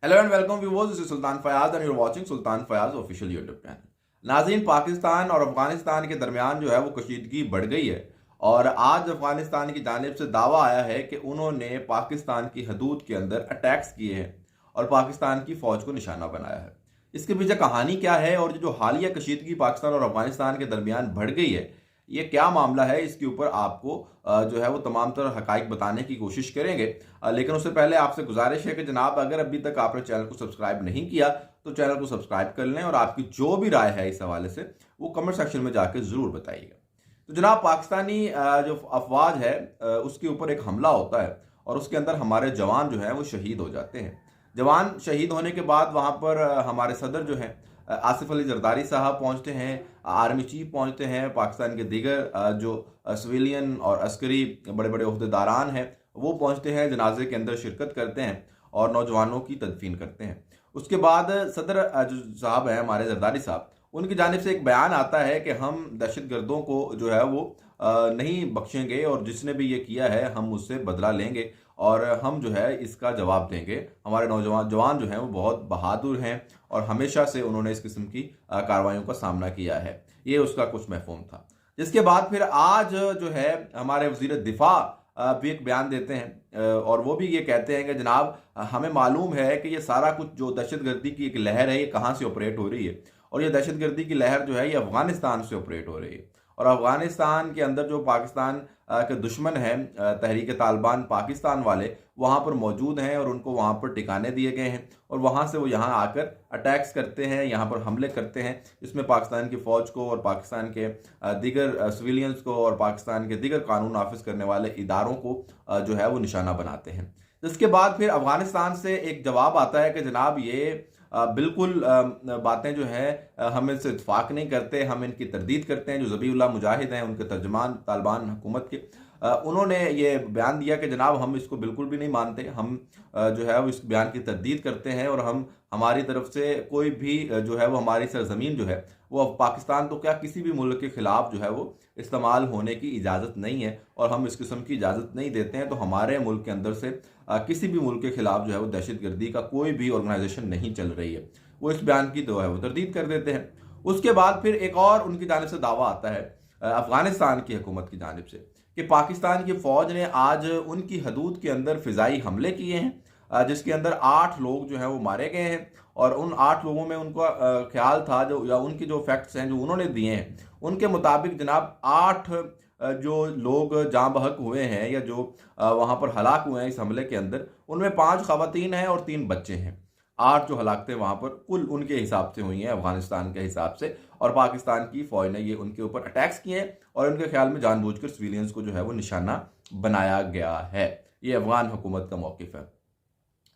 Hello and welcome viewers, this is Sultan Fayaz and you are watching Sultan Fayaz official YouTube channel. नाज़रीन, पाकिस्तान और अफगानिस्तान के दरमियान जो है वो कशीदगी बढ़ गई है और आज अफगानिस्तान की जानिब से दावा आया है कि उन्होंने पाकिस्तान की हदूद के अंदर अटैक्स किए हैं और पाकिस्तान की फौज को निशाना बनाया है। इसके पीछे कहानी क्या है और जो हालिया कशीदगी पाकिस्तान और अफगानिस्तान के दरमियान बढ़ गई है, ये क्या मामला है, इसके ऊपर आपको जो है वो तमाम तरह हकाइक बताने की कोशिश करेंगे। लेकिन उससे पहले आपसे गुजारिश है कि जनाब, अगर अभी तक आपने चैनल को सब्सक्राइब नहीं किया तो चैनल को सब्सक्राइब कर लें और आपकी जो भी राय है इस हवाले से वो कमेंट सेक्शन में जाके ज़रूर बताइएगा। तो जनाब, पाकिस्तानी जो अफवाज है उसके ऊपर एक हमला होता है और उसके अंदर हमारे जवान जो हैं वो शहीद हो जाते हैं। जवान शहीद होने के बाद वहाँ पर हमारे सदर जो हैं आसिफ अली जरदारी साहब पहुँचते हैं, आर्मी चीफ पहुँचते हैं, पाकिस्तान के दीगर जो सिविलियन और अस्करी बड़े बड़े ओहदेदारान हैं वो पहुँचते हैं, जनाजे के अंदर शिरकत करते हैं और नौजवानों की तदफीन करते हैं। उसके बाद सदर जो साहब हैं हमारे जरदारी साहब, उनकी जानिब से एक बयान आता है कि हम दहशत गर्दों को जो है वो नहीं बख्शेंगे और जिसने भी ये किया है हम उससे बदला लेंगे और हम जो है इसका जवाब देंगे। हमारे नौजवान जवान जो हैं वो बहुत बहादुर हैं और हमेशा से उन्होंने इस किस्म की कार्रवाइयों का सामना किया है। ये उसका कुछ मफहूम था। जिसके बाद फिर आज जो है हमारे वज़ीर दिफा भी एक बयान देते हैं और वो भी ये कहते हैं कि जनाब, हमें मालूम है कि ये सारा कुछ जो दहशतगर्दी की एक लहर है ये कहाँ से ऑपरेट हो रही है और ये दहशतगर्दी की लहर जो है ये अफगानिस्तान से ऑपरेट हो रही है और अफगानिस्तान के अंदर जो पाकिस्तान के दुश्मन हैं तहरीक तालिबान पाकिस्तान वाले वहाँ पर मौजूद हैं और उनको वहाँ पर ठिकाने दिए गए हैं और वहाँ से वो यहाँ आकर अटैक्स करते हैं, यहाँ पर हमले करते हैं। इसमें पाकिस्तान की फ़ौज को और पाकिस्तान के दीगर सिविलियंस को और पाकिस्तान के दीगर कानून नाफिज करने वाले इदारों को जो है वो निशाना बनाते हैं। इसके बाद फिर अफगानिस्तान से एक जवाब आता है कि जनाब, ये बिल्कुल बातें जो है हम इनसे इत्फाक नहीं करते, हम इनकी तरदीद करते हैं। जो ज़बीउल्लाह मुजाहिद हैं, उनके तर्जमान तालिबान हुकूमत के, उन्होंने ये बयान दिया कि जनाब हम इसको बिल्कुल भी नहीं मानते, हम जो है वो इस बयान की तरदीद करते हैं और हम हमारी तरफ से कोई भी जो है वो हमारी सरजमीन जो है वो पाकिस्तान तो क्या किसी भी मुल्क के ख़िलाफ़ जो है वो इस्तेमाल होने की इजाज़त नहीं है और हम इस किस्म की इजाज़त नहीं देते हैं। तो हमारे मुल्क के अंदर से किसी भी मुल्क के ख़िलाफ़ जो है वो दहशतगर्दी का कोई भी ऑर्गेनाइजेशन नहीं चल रही है। वो इस बयान की जो है वो तरदीद कर देते हैं। उसके बाद फिर एक और उनकी जानिब से दावा आता है अफ़गानिस्तान की हुकूमत की जानिब से कि पाकिस्तान की फ़ौज ने आज उनकी हदूद के अंदर फ़िज़ाई हमले किए हैं जिसके अंदर 8 लोग जो हैं वो मारे गए हैं और उन 8 लोगों में उनका ख्याल था जो या उनकी जो फैक्ट्स हैं जो उन्होंने दिए हैं उनके मुताबिक जनाब 8 जो लोग जाँ बहक हुए हैं या जो वहाँ पर हलाक हुए हैं इस हमले के अंदर, उनमें 5 ख़वातीन हैं और 3 बच्चे हैं। 8 जो हलाकतें वहाँ पर कुल उनके हिसाब से हुई हैं अफगानिस्तान के हिसाब से और पाकिस्तान की फ़ौज ने ये उनके ऊपर अटैक्स किए हैं और उनके ख्याल में जानबूझकर सिविलियंस को जो है वो निशाना बनाया गया है। ये अफगान हुकूमत का मौक़िफ़ है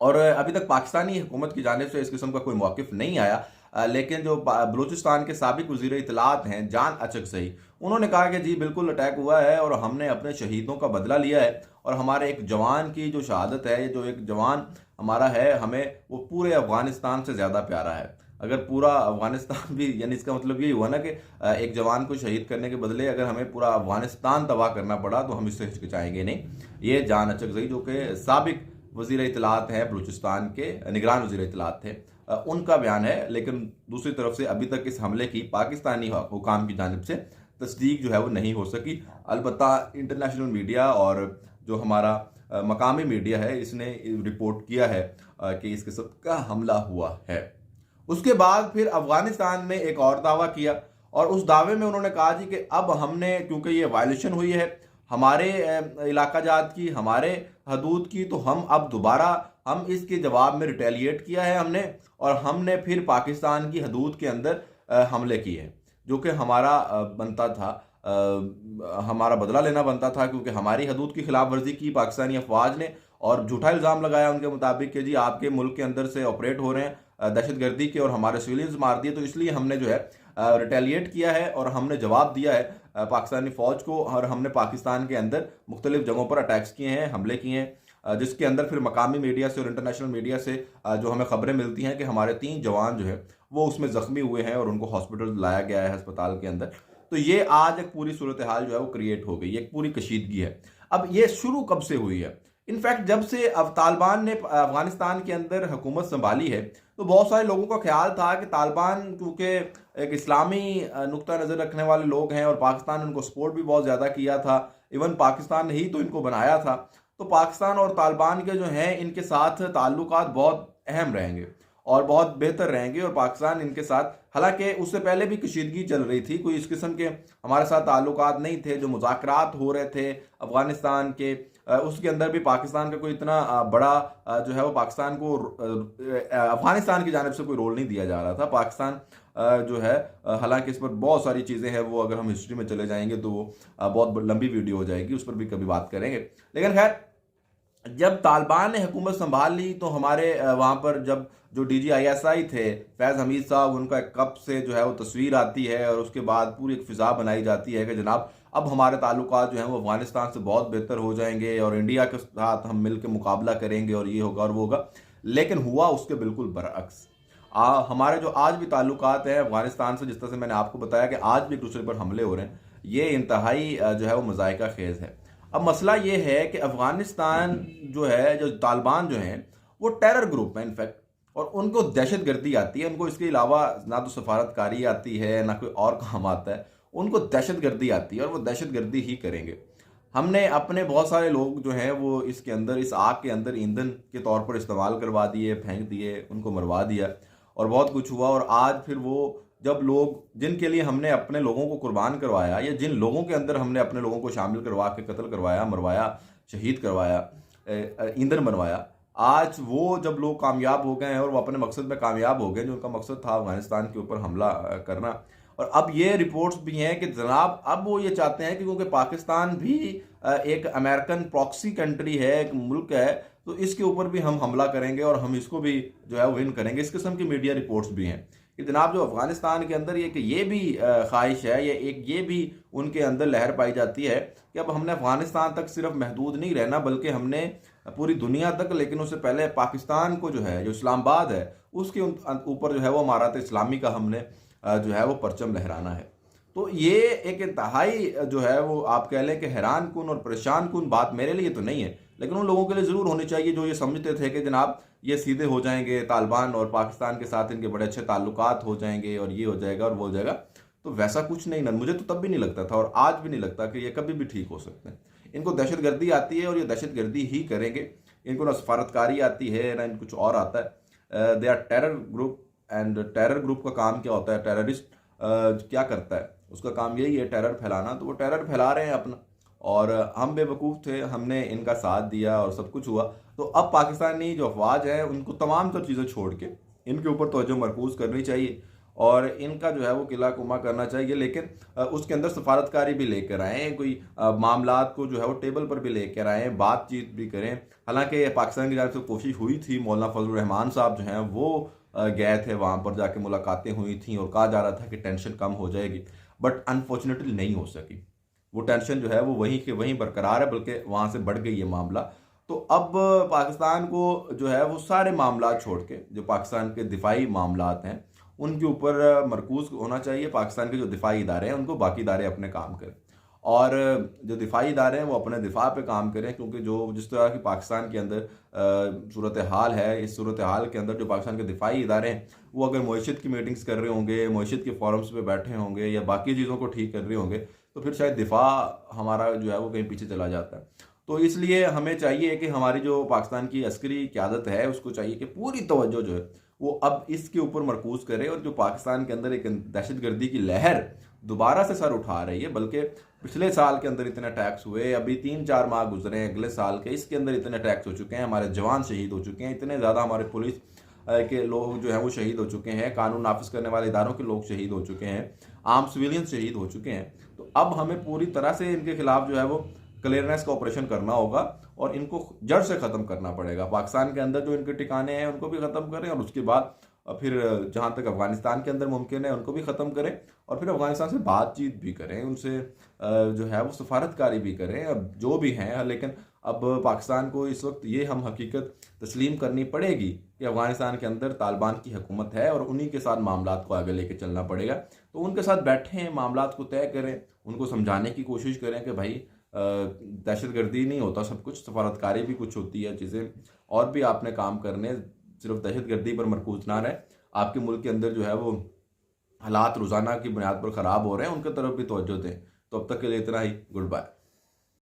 और अभी तक पाकिस्तानी हुकूमत की जानिब से इस किस्म का कोई मौक़िफ़ नहीं आया। लेकिन जो बलूचिस्तान के साबिक वज़ीर इत्तलात हैं जान अचकज़ई, उन्होंने कहा कि जी बिल्कुल अटैक हुआ है और हमने अपने शहीदों का बदला लिया है और हमारे एक जवान की जो शहादत है, जो एक जवान हमारा है, हमें वो पूरे अफ़गानिस्तान से ज़्यादा प्यारा है। अगर पूरा अफ़गानिस्तान भी, यानी इसका मतलब यही हुआ ना कि एक जवान को शहीद करने के बदले अगर हमें पूरा अफ़गानिस्तान तबाह करना पड़ा तो हम इससे हिचकिचाएंगे नहीं। ये जान अचकज़ई जो कि साबिक वज़ीर इत्तलात हैं, बलूचिस्तान के निगरान वज़ीर इत्तलात थे, उनका बयान है। लेकिन दूसरी तरफ से अभी तक इस हमले की पाकिस्तानी हुकाम की जानिब से तस्दीक जो है वो नहीं हो सकी। अलबत्ता इंटरनेशनल मीडिया और जो हमारा मकामी मीडिया है इसने रिपोर्ट किया है कि इस किस्म का हमला हुआ है। उसके बाद फिर अफगानिस्तान में एक और दावा किया और उस दावे में उन्होंने कहा जी कि अब हमने, क्योंकि ये वायलेशन हुई है हमारे इलाका जात की, हमारे हदूद की, तो हम अब दोबारा हम इसके जवाब में रिटेलिएट किया है हमने और हमने फिर पाकिस्तान की हदूद के अंदर हमले किए हैं जो कि हमारा बनता था, हमारा बदला लेना बनता था क्योंकि हमारी हदूद की खिलाफ वर्जी की पाकिस्तानी अफवाज ने और झूठा इल्ज़ाम लगाया उनके मुताबिक कि जी आपके मुल्क के अंदर से ऑपरेट हो रहे हैं दहशतगर्दी के और हमारे सिविलियंस मार दिए, तो इसलिए हमने जो है रिटेलिएट किया है और हमने जवाब दिया है पाकिस्तानी फ़ौज को और हमने पाकिस्तान के अंदर मुख्तलिफ जगहों पर अटैक्स किए हैं, हमले किए हैं, जिसके अंदर फिर मकामी मीडिया से और इंटरनेशनल मीडिया से जो हमें खबरें मिलती हैं कि हमारे 3 जवान जो है वो उसमें ज़ख्मी हुए हैं और उनको हॉस्पिटल लाया गया है अस्पताल के अंदर। तो ये आज एक पूरी सूरत हाल जो है वो क्रिएट हो गई, एक पूरी कशीदगी है। अब ये शुरू कब से हुई है? इनफैक्ट जब से अब तालिबान ने अफगानिस्तान के अंदर हुकूमत संभाली है, तो बहुत सारे लोगों का ख्याल था कि तालिबान क्योंकि एक इस्लामी नुक्ता नज़र रखने वाले लोग हैं और पाकिस्तान ने उनको सपोर्ट भी बहुत ज़्यादा किया था, इवन पाकिस्तान ने ही तो इनको बनाया था, तो पाकिस्तान और तालिबान के जो हैं इनके साथ ताल्लुकात बहुत अहम रहेंगे और बहुत बेहतर रहेंगे। और पाकिस्तान इनके साथ, हालांकि उससे पहले भी कशीदगी चल रही थी, कोई इस किस्म के हमारे साथ ताल्लुकात नहीं थे, जो मुज़ाकरात हो रहे थे अफगानिस्तान के, उसके अंदर भी पाकिस्तान का कोई इतना बड़ा जो है वो पाकिस्तान को अफगानिस्तान की जानिब से कोई रोल नहीं दिया जा रहा था। पाकिस्तान जो है, हालांकि इस पर बहुत सारी चीज़ें हैं, वो अगर हम हिस्ट्री में चले जाएंगे तो वो बहुत लंबी वीडियो हो जाएगी, उस पर भी कभी बात करेंगे। लेकिन खैर, जब तालिबान ने हुकूमत संभाल ली तो हमारे वहाँ पर जब जो DGISI थे फैज़ हमीद साहब, उनका एक कप से जो है वो तस्वीर आती है और उसके बाद पूरी एक फ़िज़ा बनाई जाती है कि जनाब अब हमारे ताल्लुकात जो हैं वो अफगानिस्तान से बहुत बेहतर हो जाएंगे और इंडिया के साथ हम मिल के मुकाबला करेंगे और ये होगा और वो होगा। लेकिन हुआ उसके बिल्कुल बरअक्स। हमारे जो आज भी ताल्लुकात हैं अफगानिस्तान से, जिस तरह से मैंने आपको बताया कि आज भी एक दूसरे पर हमले हो रहे हैं, ये इंतहाई जो है वो मज़ाइका खेज़ है। अब मसला ये है कि अफगानिस्तान जो है, जो तालिबान जो हैं, वो टेरर ग्रुप है इनफैक्ट, और उनको दहशत गर्दी आती है। उनको इसके अलावा ना तो सफारतकारी आती है, ना कोई और काम आता है, उनको दहशत गर्दी आती है और वो दहशत गर्दी ही करेंगे। हमने अपने बहुत सारे लोग जो हैं वो इसके अंदर, इस आग के अंदर ईंधन के तौर पर इस्तेमाल करवा दिए, फेंक दिए, उनको मरवा दिया और बहुत कुछ हुआ। और आज फिर वो जब लोग जिनके लिए हमने अपने लोगों को कुर्बान करवाया, या जिन लोगों के अंदर हमने अपने लोगों को शामिल करवा के कत्ल करवाया, मरवाया, शहीद करवाया, ईंधन बनवाया, आज वो जब लोग कामयाब हो गए हैं और वो अपने मकसद में कामयाब हो गए, जो उनका मकसद था अफगानिस्तान के ऊपर हमला करना। और अब ये रिपोर्ट्स भी हैं कि जनाब अब वो ये चाहते हैं कि क्योंकि पाकिस्तान भी एक अमेरिकन प्रॉक्सी कंट्री है, एक मुल्क है, तो इसके ऊपर भी हम हमला करेंगे और हम इसको भी जो है विन करेंगे। इस किस्म की मीडिया रिपोर्ट्स भी हैं कि जनाब जो अफगानिस्तान के अंदर ये भी ख्वाहिश है, ये भी उनके अंदर लहर पाई जाती है कि अब हमने अफगानिस्तान तक सिर्फ महदूद नहीं रहना, बल्कि हमने पूरी दुनिया तक, लेकिन उससे पहले पाकिस्तान को जो है, जो इस्लामाबाद है, उसके ऊपर जो है वो इमारत इस्लामी का हमने जो है वो परचम लहराना है। तो ये एक इंतहाई जो है वो आप कह लें कि हैरान कुन और परेशान कुन बात मेरे लिए तो नहीं है, लेकिन उन लोगों के लिए ज़रूर होनी चाहिए जो ये समझते थे कि जनाब ये सीधे हो जाएंगे, तालिबान और पाकिस्तान के साथ इनके बड़े अच्छे ताल्लुकात हो जाएंगे और ये हो जाएगा और वो हो जाएगा। तो वैसा कुछ नहीं ना, मुझे तो तब भी नहीं लगता था और आज भी नहीं लगता कि ये कभी भी ठीक हो सकते हैं। इनको दहशतगर्दी आती है और ये दहशतगर्दी ही करेंगे। इनको ना सफारतकारी आती है, ना इनको कुछ और आता है। They are terror group, and terror group का काम क्या होता है, टेररिस्ट क्या करता है, उसका काम यही है टेरर फैलाना। तो वो टेरर फैला रहे हैं अपना, और हम बेवकूफ़ थे, हमने इनका साथ दिया और सब कुछ हुआ। तो अब पाकिस्तानी जो अफवाज है उनको तमाम सब चीज़ें छोड़ के इनके ऊर तवज्जो मरकूज़ करनी चाहिए और इनका जो है वो किला कुमा करना चाहिए। लेकिन उसके अंदर सफारतकारी भी लेकर आएँ, कोई मामलात को जो है वो टेबल पर भी लेकर आएँ, बातचीत भी करें। हालांकि पाकिस्तान की जानिब से कोशिश हुई थी, मौलाना फजलुर रहमान साहब जो हैं वो गए थे, वहाँ पर जाके मुलाकातें हुई थी और कहा जा रहा था कि टेंशन कम हो जाएगी, बट अनफॉर्चुनेटली नहीं हो सकी। वो टेंशन जो है वो वहीं के वहीं बरकरार है, बल्कि वहाँ से बढ़ गई ये मामला। तो अब पाकिस्तान को जो है वो सारे मामला छोड़ के जो पाकिस्तान के दिफाई मामलात हैं उनके ऊपर मरकूज़ होना चाहिए। पाकिस्तान के जो दिफाई इदारे हैं उनको बाकी इदारे अपने काम करें, और जो दिफाई इदारे हैं वो अपने दिफा पे काम करें, क्योंकि जो जिस तरह की पाकिस्तान के अंदर सूरत हाल है, इस सूरत हाल के अंदर जो पाकिस्तान के दिफाई इदारे हैं वो अगर मईशत की मीटिंग्स कर रहे होंगे, मईशत के फोरम्स पे बैठे होंगे या बाकी चीज़ों को ठीक कर रहे होंगे, तो फिर शायद दिफा हमारा जो है वो कहीं पीछे चला जाता है। तो इसलिए हमें चाहिए कि हमारी जो पाकिस्तान की अस्करी क़यादत है उसको चाहिए कि पूरी तवज्जो जो है वो अब इसके ऊपर मरकूज़ करे, और जो पाकिस्तान के अंदर एक दहशतगर्दी की लहर दोबारा से सर उठा रही है, बल्कि पिछले साल के अंदर इतने अटैक्स हुए, अभी 3-4 माह गुजरे हैं अगले साल के, इसके अंदर इतने अटैक्स हो चुके हैं, हमारे जवान शहीद हो चुके हैं, इतने ज़्यादा हमारे पुलिस के लोग जो हैं वो शहीद हो चुके हैं, कानून नाफिज करने वाले इदारों के लोग शहीद हो चुके हैं, आम सिविलियन शहीद हो चुके हैं। तो अब हमें पूरी तरह से इनके खिलाफ जो है वो क्लियरनेस का ऑपरेशन करना होगा और इनको जड़ से ख़त्म करना पड़ेगा। पाकिस्तान के अंदर जो इनके ठिकाने हैं उनको भी ख़त्म करें, और उसके बाद फिर जहाँ तक अफगानिस्तान के अंदर मुमकिन है उनको भी ख़त्म करें, और फिर अफगानिस्तान से बातचीत भी करें, उनसे जो है वो सफारतकारी भी करें, अब जो भी हैं। लेकिन अब पाकिस्तान को इस वक्त ये हम हकीकत तस्लीम करनी पड़ेगी कि अफगानिस्तान के अंदर तालिबान की हुकूमत है और उन्हीं के साथ मामलात को आगे लेके चलना पड़ेगा। तो उनके साथ बैठें, मामलात को तय करें, उनको समझाने की कोशिश करें कि भाई दहशतगर्दी नहीं होता सब कुछ, सफारतकारी भी कुछ होती है चीज़ें, और भी आपने काम करने, सिर्फ दहशतगर्दी पर मरकूज ना रहे। आपके मुल्क के अंदर जो है वो हालात रोज़ाना की बुनियाद पर ख़राब हो रहे हैं, उनकी तरफ भी तवज्जो दें। तो अब तक के लिए इतना ही, गुड बाय।